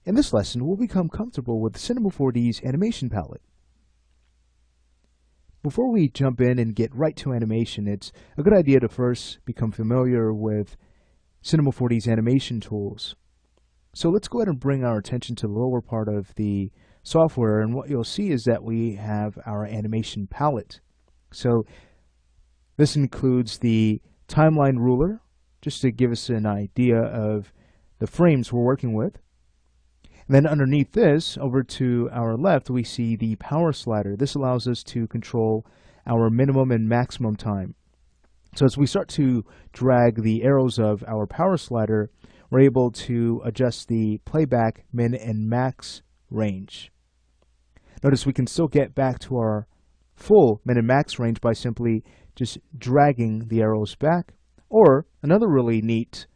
In this lesson, we'll become comfortable with Cinema 4D's animation palette. Before we jump in and get right to animation, it's a good idea to first become familiar with Cinema 4D's animation tools. So let's go ahead and bring our attention to the lower part of the software, and what you'll see is that we have our animation palette. So this includes the timeline ruler, just to give us an idea of the frames we're working with. And then underneath this, over to our left, we see the power slider. This allows us to control our minimum and maximum time. So as we start to drag the arrows of our power slider, we're able to adjust the playback min and max range. Notice we can still get back to our full min and max range by simply just dragging the arrows back. Or another really neat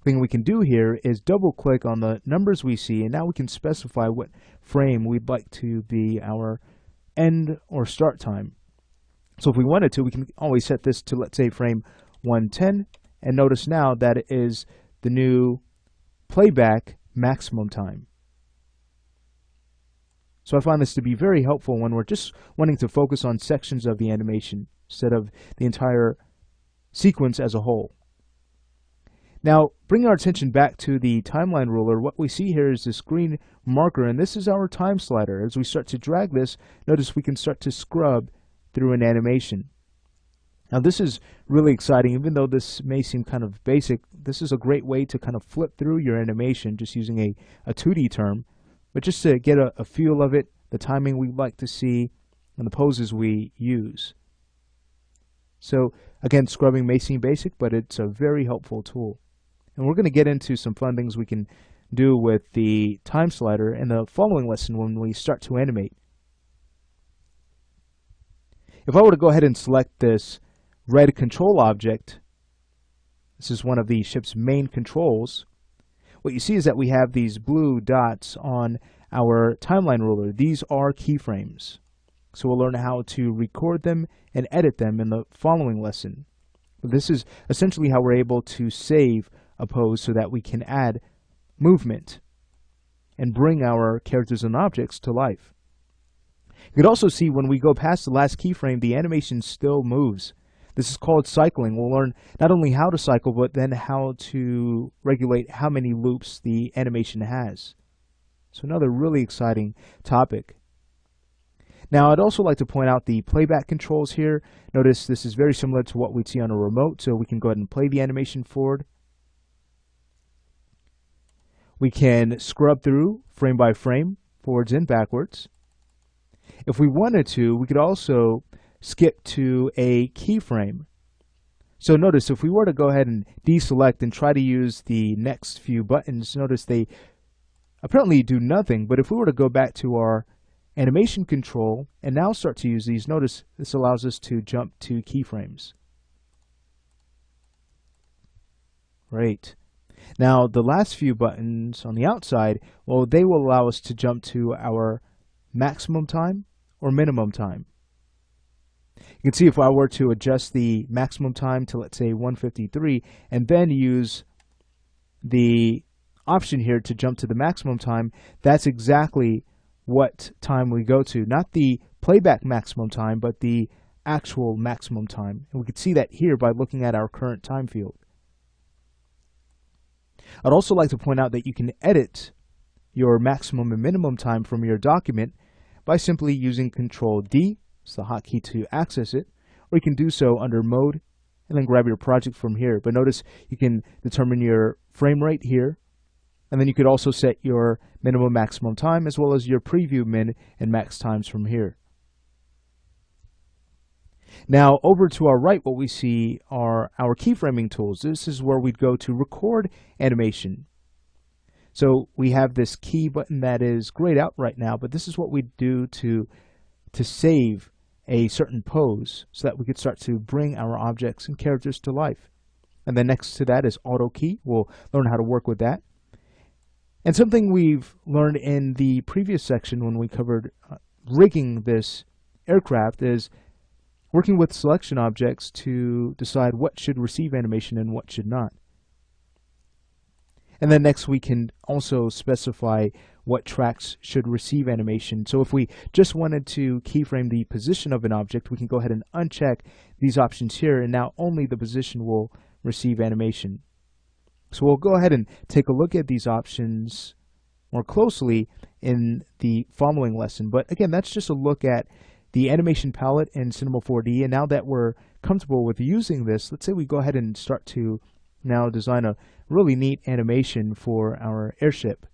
thing we can do here is double click on the numbers we see, and now we can specify what frame we'd like to be our end or start time. So if we wanted to, we can always set this to, let's say, frame 110, and notice now that it is the new playback maximum time. So I find this to be very helpful when we're just wanting to focus on sections of the animation instead of the entire sequence as a whole. Now, bringing our attention back to the timeline ruler, what we see here is this green marker, and this is our time slider. As we start to drag this, notice we can start to scrub through an animation. Now, this is really exciting. Even though this may seem kind of basic, this is a great way to kind of flip through your animation just using a 2D term, but just to get a feel of it, the timing we'd like to see, and the poses we use. So, again, scrubbing may seem basic, but it's a very helpful tool. And we're going to get into some fun things we can do with the time slider in the following lesson when we start to animate. If I were to go ahead and select this red control object, this is one of the ship's main controls, what you see is that we have these blue dots on our timeline ruler. These are keyframes. So we'll learn how to record them and edit them in the following lesson. This is essentially how we're able to save a pose so that we can add movement and bring our characters and objects to life. You can also see when we go past the last keyframe, the animation still moves. This is called cycling. We'll learn not only how to cycle, but then how to regulate how many loops the animation has. So another really exciting topic. Now, I'd also like to point out the playback controls here. Notice this is very similar to what we'd see on a remote, so we can go ahead and play the animation forward. We can scrub through frame by frame, forwards and backwards. If we wanted to, we could also skip to a keyframe. So notice if we were to go ahead and deselect and try to use the next few buttons, notice they apparently do nothing, but if we were to go back to our animation control and now start to use these, notice this allows us to jump to keyframes. Great. Now the last few buttons on the outside, well, they will allow us to jump to our maximum time or minimum time. You can see if I were to adjust the maximum time to, let's say, 153 and then use the option here to jump to the maximum time, that's exactly what time we go to. Not the playback maximum time, but the actual maximum time. And we can see that here by looking at our current time field. I'd also like to point out that you can edit your maximum and minimum time from your document by simply using Control D, it's the hotkey to access it, or you can do so under Mode and then grab your project from here. But notice you can determine your frame rate here, and then you could also set your minimum maximum time as well as your preview min and max times from here. Now over to our right, what we see are our keyframing tools. This is where we'd go to record animation. So we have this key button that is grayed out right now, but this is what we do to save a certain pose so that we could start to bring our objects and characters to life. And then next to that is auto key. We'll learn how to work with that. And something we've learned in the previous section when we covered rigging this aircraft is working with selection objects to decide what should receive animation and what should not. And then next we can also specify what tracks should receive animation. So if we just wanted to keyframe the position of an object, we can go ahead and uncheck these options here, and now only the position will receive animation. So we'll go ahead and take a look at these options more closely in the following lesson. But again, that's just a look at the animation palette in Cinema 4D. And now that we're comfortable with using this, let's say we go ahead and start to now design a really neat animation for our airship.